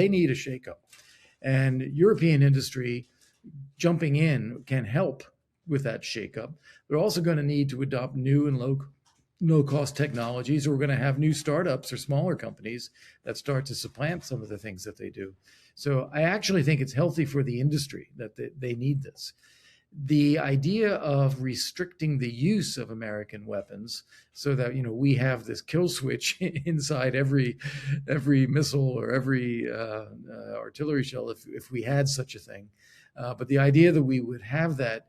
they need a shakeup. And European industry jumping in can help with that shakeup. They're also going to need to adopt new and low cost technologies, or we're going to have new startups or smaller companies that start to supplant some of the things that they do. So I actually think it's healthy for the industry that they need this. The idea of restricting the use of American weapons so that we have this kill switch inside every missile or every artillery shell, if we had such a thing, but the idea that we would have that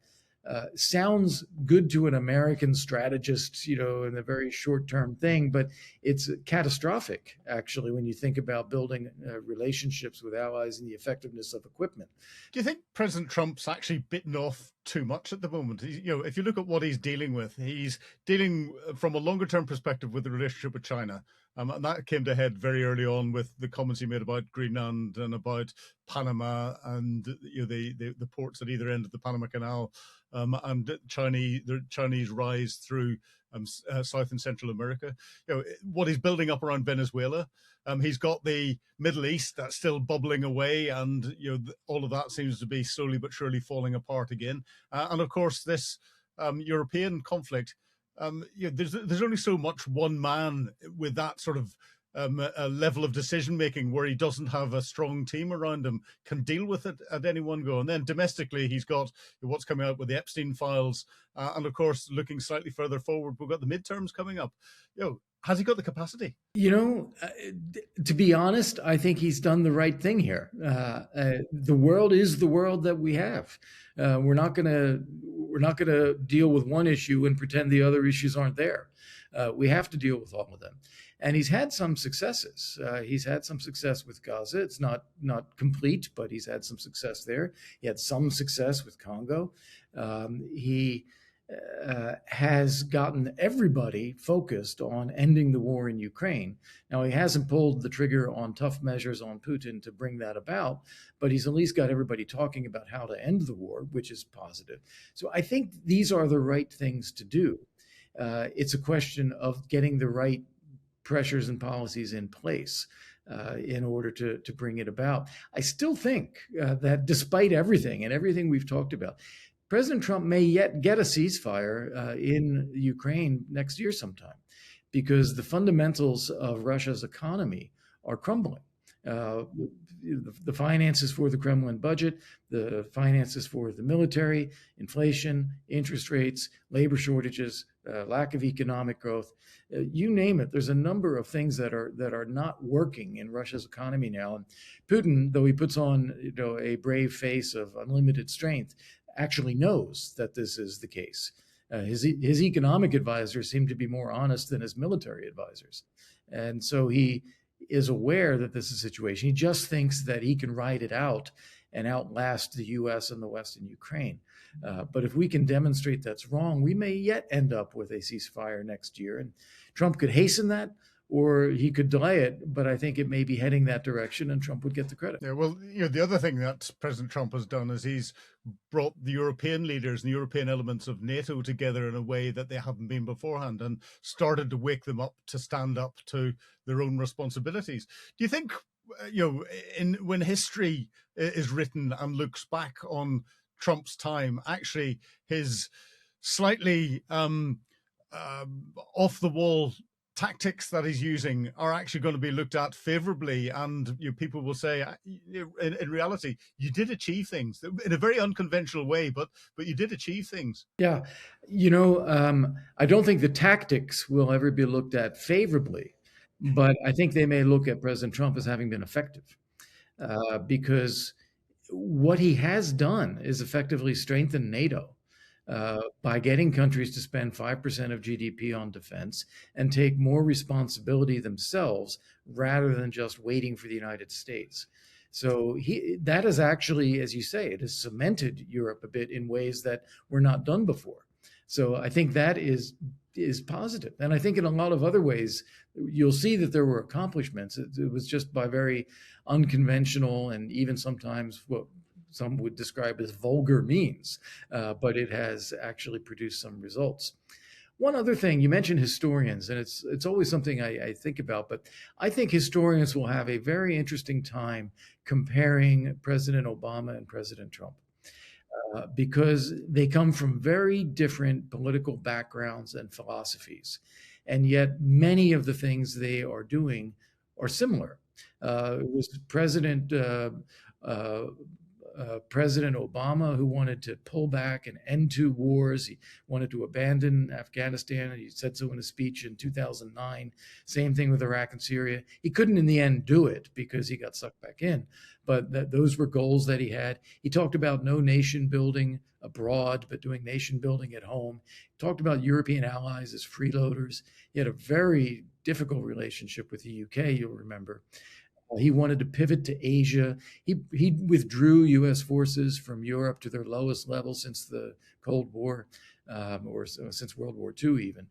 sounds good to an American strategist, in a very short-term thing, but it's catastrophic, actually, when you think about building relationships with allies and the effectiveness of equipment. Do you think President Trump's actually bitten off too much at the moment? If you look at what he's dealing with, he's dealing from a longer-term perspective with the relationship with China. And that came to head very early on with the comments he made about Greenland and about Panama and the ports at either end of the Panama Canal, and the Chinese rise through South and Central America. What he's building up around Venezuela. He's got the Middle East that's still bubbling away, and all of that seems to be slowly but surely falling apart again. And of course, this European conflict. There's only so much one man with that sort of a level of decision making where he doesn't have a strong team around him can deal with it at any one go. And then domestically, he's got what's coming out with the Epstein files, and of course, looking slightly further forward, we've got the midterms coming up. Has he got the capacity? To be honest, I think he's done the right thing here. The world is the world that we have. We're not gonna deal with one issue and pretend the other issues aren't there. We have to deal with all of them. And he's had some successes. He's had some success with Gaza. It's not complete, but he's had some success there. He had some success with Congo. He has gotten everybody focused on ending the war in Ukraine. Now, he hasn't pulled the trigger on tough measures on Putin to bring that about, but he's at least got everybody talking about how to end the war, which is positive. So I think these are the right things to do. It's a question of getting the right pressures and policies in place in order to bring it about. I still think that despite everything and everything we've talked about, President Trump may yet get a ceasefire in Ukraine next year sometime, because the fundamentals of Russia's economy are crumbling. The finances for the Kremlin budget, the finances for the military, inflation, interest rates, labor shortages, lack of economic growth, you name it. There's a number of things that are not working in Russia's economy now. And Putin, though he puts on a brave face of unlimited strength, actually knows that this is the case. His economic advisors seem to be more honest than his military advisors. And so he is aware that this is a situation. He just thinks that he can ride it out and outlast the US and the West in Ukraine. But if we can demonstrate that's wrong, we may yet end up with a ceasefire next year. And Trump could hasten that, or he could delay it, but I think it may be heading that direction, and Trump would get the credit. Yeah, well, the other thing that President Trump has done is he's brought the European leaders and the European elements of NATO together in a way that they haven't been beforehand, and started to wake them up to stand up to their own responsibilities. Do you think, when history is written and looks back on Trump's time, actually his slightly off the wall tactics that he's using are actually going to be looked at favorably, and people will say, in reality, you did achieve things in a very unconventional way, but you did achieve things. Yeah, I don't think the tactics will ever be looked at favorably, but I think they may look at President Trump as having been effective, because what he has done is effectively strengthen NATO. By getting countries to spend 5% of GDP on defense and take more responsibility themselves rather than just waiting for the United States. So that is actually, as you say, it has cemented Europe a bit in ways that were not done before. So I think that is positive. And I think in a lot of other ways, you'll see that there were accomplishments. It was just by very unconventional and even sometimes what some would describe as vulgar means, but it has actually produced some results. One other thing, you mentioned historians, and it's always something I think about, but I think historians will have a very interesting time comparing President Obama and President Trump, because they come from very different political backgrounds and philosophies, and yet many of the things they are doing are similar. It was uh, President Obama who wanted to pull back and end two wars. He wanted to abandon Afghanistan, and he said so in a speech in 2009. Same thing with Iraq and Syria. He couldn't, in the end, do it because he got sucked back in. But those were goals that he had. He talked about no nation building abroad, but doing nation building at home. He talked about European allies as freeloaders. He had a very difficult relationship with the UK, you'll remember. He wanted to pivot to Asia. He withdrew U.S. forces from Europe to their lowest level since the Cold War, or since World War II, even,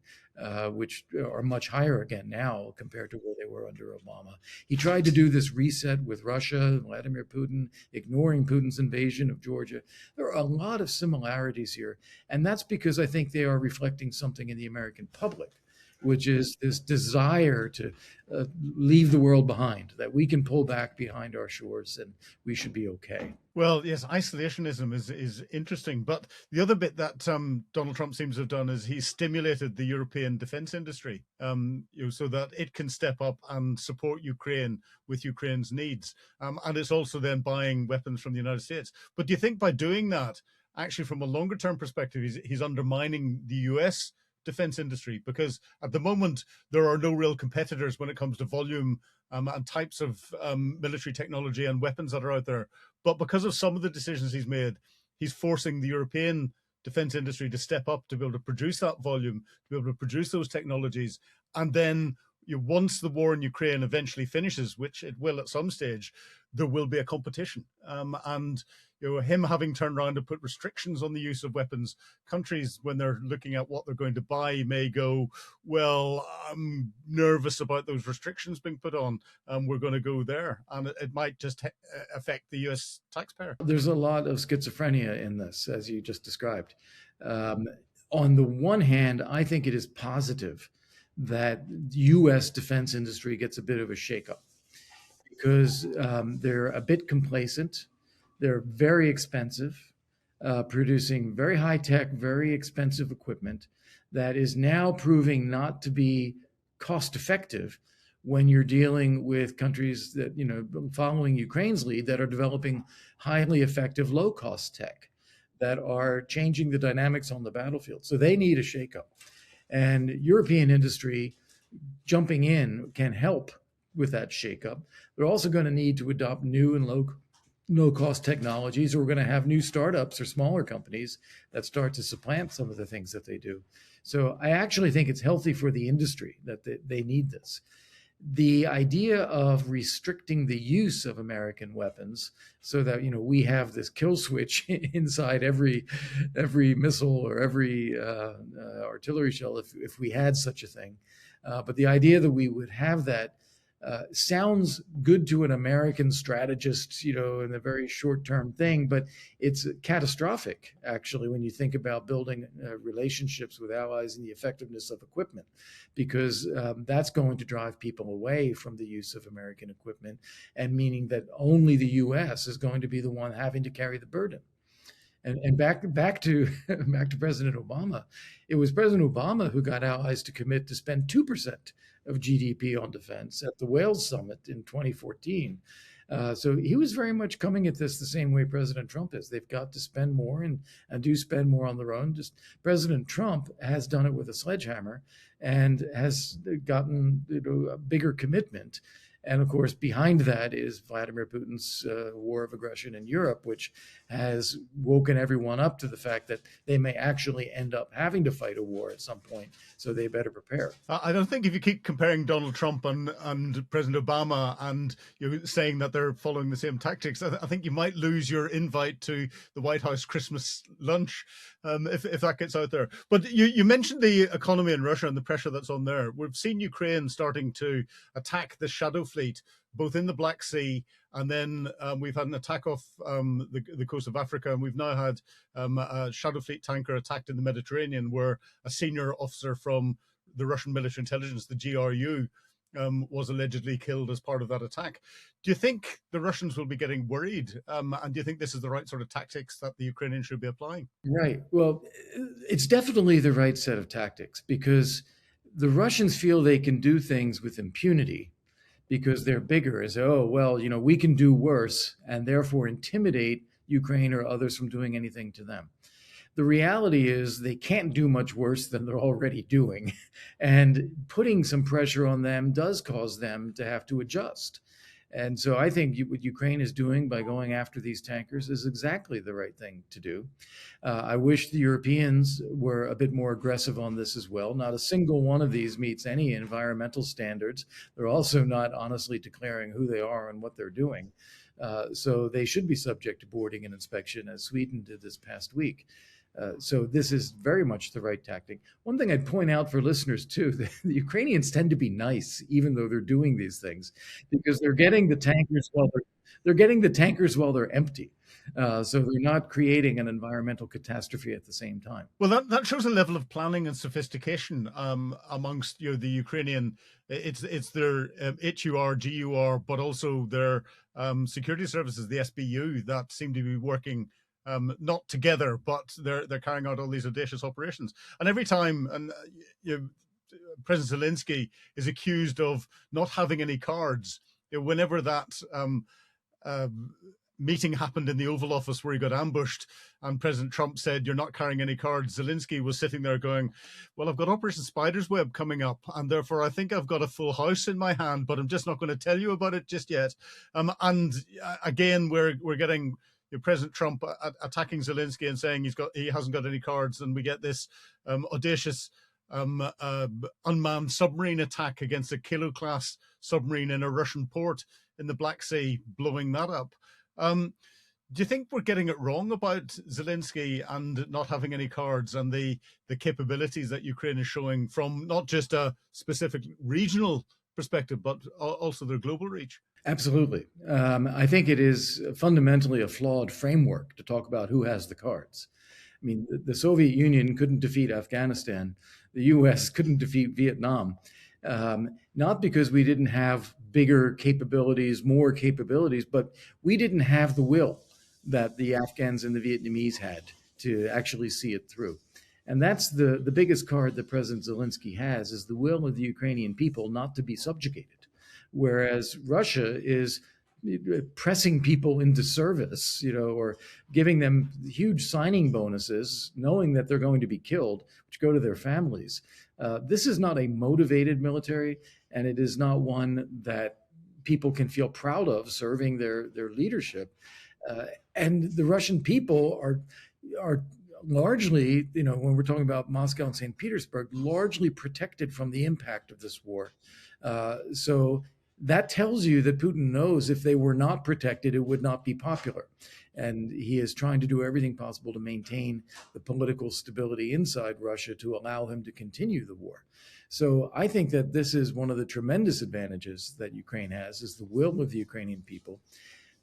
which are much higher again now compared to where they were under Obama. He tried to do this reset with Russia, Vladimir Putin, ignoring Putin's invasion of Georgia. There are a lot of similarities here, and that's because I think they are reflecting something in the American public, which is this desire to leave the world behind, that we can pull back behind our shores and we should be okay. Well, yes, isolationism is interesting, but the other bit that Donald Trump seems to have done is he's stimulated the European defense industry, so that it can step up and support Ukraine with Ukraine's needs, and it's also then buying weapons from the United States. But do you think by doing that, actually, from a longer term perspective, he's undermining the U.S. defense industry? Because at the moment there are no real competitors when it comes to volume, and types of military technology and weapons that are out there. But because of some of the decisions he's made, he's forcing the European defense industry to step up to be able to produce that volume, to be able to produce those technologies. And then once the war in Ukraine eventually finishes, which it will at some stage, there will be a competition. And him having turned around to put restrictions on the use of weapons, countries, when they're looking at what they're going to buy, may go, well, I'm nervous about those restrictions being put on, and we're going to go there. And it might just affect the US taxpayer. There's a lot of schizophrenia in this, as you just described. Um, on the one hand, I think it is positive that U.S. defense industry gets a bit of a shakeup, because they're a bit complacent. They're very expensive, producing very high tech, very expensive equipment that is now proving not to be cost effective when you're dealing with countries that, following Ukraine's lead, that are developing highly effective, low cost tech that are changing the dynamics on the battlefield. So they need a shakeup. And European industry jumping in can help with that shakeup. They're also going to need to adopt new and low cost technologies, or we're going to have new startups or smaller companies that start to supplant some of the things that they do. So I actually think it's healthy for the industry that they need this. The idea of restricting the use of American weapons so that we have this kill switch inside every missile or every artillery shell, if we had such a thing, but the idea that we would have that sounds good to an American strategist, in a very short-term thing, but it's catastrophic, actually, when you think about building relationships with allies and the effectiveness of equipment, because that's going to drive people away from the use of American equipment, and meaning that only the U.S. is going to be the one having to carry the burden. And back to back to President Obama. It was President Obama who got allies to commit to spend 2% of GDP on defense at the Wales summit in 2014. So he was very much coming at this the same way President Trump is. They've got to spend more, and do spend more on their own. Just President Trump has done it with a sledgehammer and has gotten a bigger commitment. And of course, behind that is Vladimir Putin's war of aggression in Europe, which has woken everyone up to the fact that they may actually end up having to fight a war at some point. So they better prepare. I don't think if you keep comparing Donald Trump and President Obama and saying that they're following the same tactics, I think you might lose your invite to the White House Christmas lunch if that gets out there. But you mentioned the economy in Russia and the pressure that's on there. We've seen Ukraine starting to attack the shadow fleet, both in the Black Sea, and then we've had an attack off the coast of Africa, and we've now had a Shadow Fleet tanker attacked in the Mediterranean, where a senior officer from the Russian military intelligence, the GRU, was allegedly killed as part of that attack. Do you think the Russians will be getting worried? And do you think this is the right sort of tactics that the Ukrainians should be applying? Right. Well, it's definitely the right set of tactics because the Russians feel they can do things with impunity because they're bigger. As oh well, we can do worse, and therefore intimidate Ukraine or others from doing anything to them. The reality is they can't do much worse than they're already doing, and putting some pressure on them does cause them to have to adjust. And so I think what Ukraine is doing by going after these tankers is exactly the right thing to do. I wish the Europeans were a bit more aggressive on this as well. Not a single one of these meets any environmental standards. They're also not honestly declaring who they are and what they're doing. So they should be subject to boarding and inspection, as Sweden did this past week. So this is very much the right tactic. One thing I'd point out for listeners too, the Ukrainians tend to be nice, even though they're doing these things, because they're getting the tankers while they're empty. So they're not creating an environmental catastrophe at the same time. Well, that shows a level of planning and sophistication amongst the Ukrainian. It's their HUR, GUR, but also their security services, the SBU, that seem to be working not together, but they're carrying out all these audacious operations. And every time, President Zelensky is accused of not having any cards. Whenever that meeting happened in the Oval Office where he got ambushed and President Trump said, "You're not carrying any cards," Zelensky was sitting there going, "Well, I've got Operation Spider's Web coming up, and therefore I think I've got a full house in my hand, but I'm just not going to tell you about it just yet." And again, we're getting President Trump attacking Zelensky and saying he hasn't got any cards, and we get this audacious unmanned submarine attack against a Kilo-class submarine in a Russian port in the Black Sea, blowing that up. Do you think we're getting it wrong about Zelensky and not having any cards and the capabilities that Ukraine is showing from not just a specific regional perspective, but also their global reach? Absolutely. I think it is fundamentally a flawed framework to talk about who has the cards. I mean, the Soviet Union couldn't defeat Afghanistan. The US couldn't defeat Vietnam. Not because we didn't have bigger capabilities, more capabilities, but we didn't have the will that the Afghans and the Vietnamese had to actually see it through. And that's the biggest card that President Zelensky has, is the will of the Ukrainian people not to be subjugated. Whereas Russia is pressing people into service, or giving them huge signing bonuses, knowing that they're going to be killed, which go to their families. This is not a motivated military, and it is not one that people can feel proud of serving their leadership. And the Russian people are largely, when we're talking about Moscow and St. Petersburg, largely protected from the impact of this war. So that tells you that Putin knows if they were not protected, it would not be popular. And he is trying to do everything possible to maintain the political stability inside Russia to allow him to continue the war. So I think that this is one of the tremendous advantages that Ukraine has, is the will of the Ukrainian people.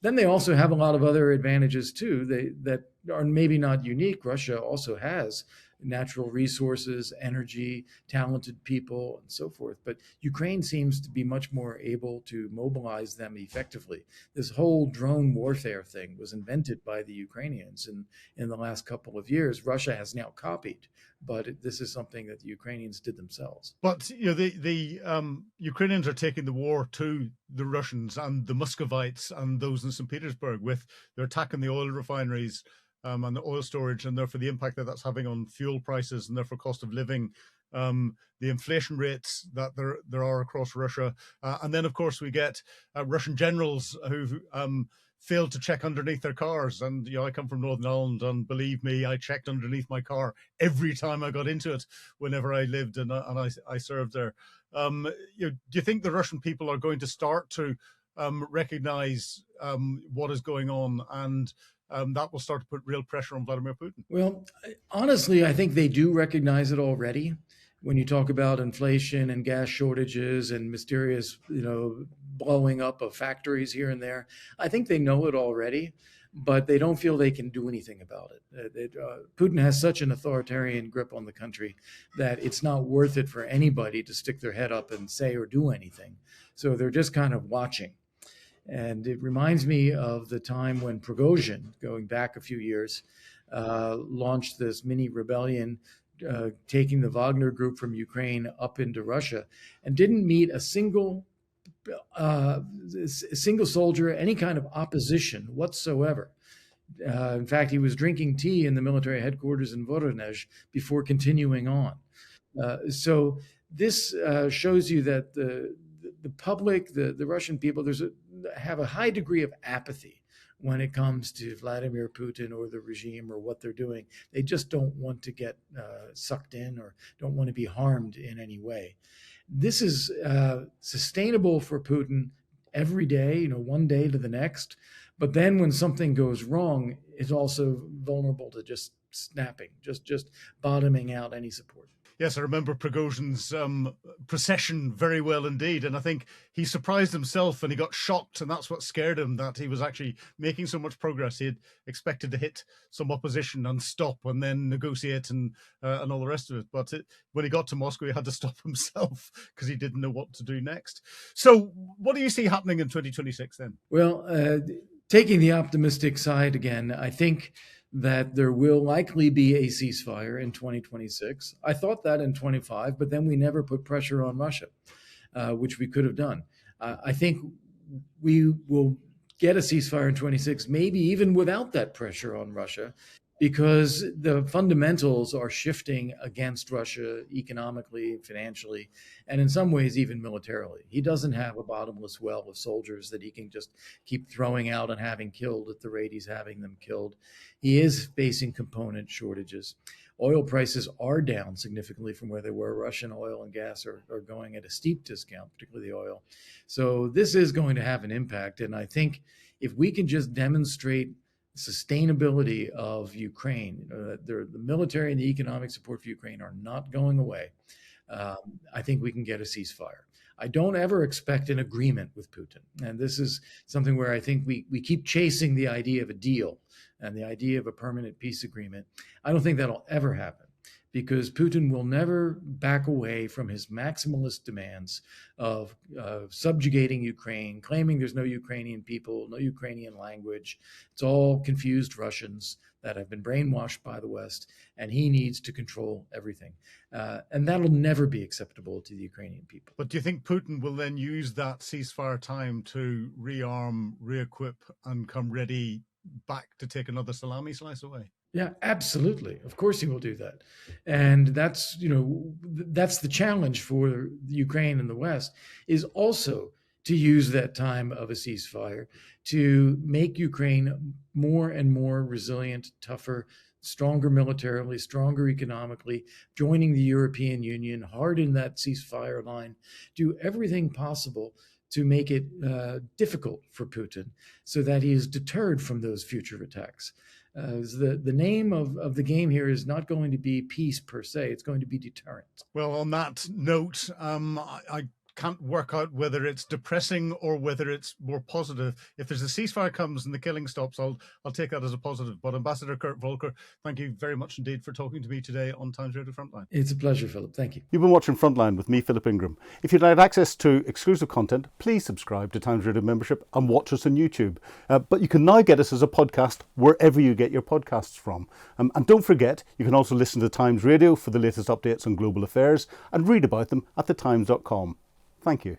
Then they also have a lot of other advantages too, that are maybe not unique. Russia also has natural resources, energy, talented people, and so forth. But Ukraine seems to be much more able to mobilize them effectively. This whole drone warfare thing was invented by the Ukrainians in the last couple of years. Russia has now copied, but this is something that the Ukrainians did themselves. But the Ukrainians are taking the war to the Russians and the Muscovites and those in St. Petersburg with their attack on the oil refineries and the oil storage, and therefore the impact that that's having on fuel prices and therefore cost of living, the inflation rates that there are across Russia. And then, of course, we get Russian generals who failed to check underneath their cars. And I come from Northern Ireland, and believe me, I checked underneath my car every time I got into it whenever I lived and I served there. Do you think the Russian people are going to start to recognize what is going on, and that will start to put real pressure on Vladimir Putin? Well, honestly, I think they do recognize it already. When you talk about inflation and gas shortages and mysterious, blowing up of factories here and there. I think they know it already, but they don't feel they can do anything about it. Putin has such an authoritarian grip on the country that it's not worth it for anybody to stick their head up and say or do anything. So they're just kind of watching. And it reminds me of the time when Prigozhin, going back a few years, launched this mini rebellion, taking the Wagner group from Ukraine up into Russia, and didn't meet a single soldier, any kind of opposition whatsoever. In fact, he was drinking tea in the military headquarters in Voronezh before continuing on. So this shows you that the public, the Russian people, have a high degree of apathy when it comes to Vladimir Putin or the regime or what they're doing. They just don't want to get sucked in or don't want to be harmed in any way. This is sustainable for Putin every day, one day to the next. But then when something goes wrong, it's also vulnerable to just snapping, just bottoming out any support. Yes, I remember Prigozhin's procession very well indeed. And I think he surprised himself and he got shocked. And that's what scared him, that he was actually making so much progress. He had expected to hit some opposition and stop and then negotiate and all the rest of it. But when he got to Moscow, he had to stop himself because he didn't know what to do next. So what do you see happening in 2026 then? Well, taking the optimistic side again, I think that there will likely be a ceasefire in 2026. I thought that in 25, but then we never put pressure on Russia, which we could have done. I think we will get a ceasefire in 26, maybe even without that pressure on Russia, because the fundamentals are shifting against Russia economically, financially, and in some ways even militarily. He doesn't have a bottomless well of soldiers that he can just keep throwing out and having killed at the rate he's having them killed. He is facing component shortages. Oil prices are down significantly from where they were. Russian oil and gas are going at a steep discount, particularly the oil. So this is going to have an impact. And I think if we can just demonstrate sustainability of Ukraine, the military and the economic support for Ukraine are not going away, I think we can get a ceasefire. I don't ever expect an agreement with Putin. And this is something where I think we keep chasing the idea of a deal and the idea of a permanent peace agreement. I don't think that'll ever happen, because Putin will never back away from his maximalist demands of subjugating Ukraine, claiming there's no Ukrainian people, no Ukrainian language. It's all confused Russians that have been brainwashed by the West, and he needs to control everything. And that'll never be acceptable to the Ukrainian people. But do you think Putin will then use that ceasefire time to rearm, re-equip, and come ready back to take another salami slice away? Yeah, absolutely. Of course he will do that. And that's the challenge for Ukraine and the West, is also to use that time of a ceasefire to make Ukraine more and more resilient, tougher, stronger militarily, stronger economically, joining the European Union, harden that ceasefire line, do everything possible to make it difficult for Putin so that he is deterred from those future attacks. The name of the game here is not going to be peace per se. It's going to be deterrent. Well, on that note, I can't work out whether it's depressing or whether it's more positive. If there's a ceasefire comes and the killing stops, I'll take that as a positive. But Ambassador Kurt Volker, thank you very much indeed for talking to me today on Times Radio Frontline. It's a pleasure, Philip. Thank you. You've been watching Frontline with me, Philip Ingram. If you'd like access to exclusive content, please subscribe to Times Radio membership and watch us on YouTube. But you can now get us as a podcast wherever you get your podcasts from. And don't forget, you can also listen to Times Radio for the latest updates on global affairs and read about them at thetimes.com. Thank you.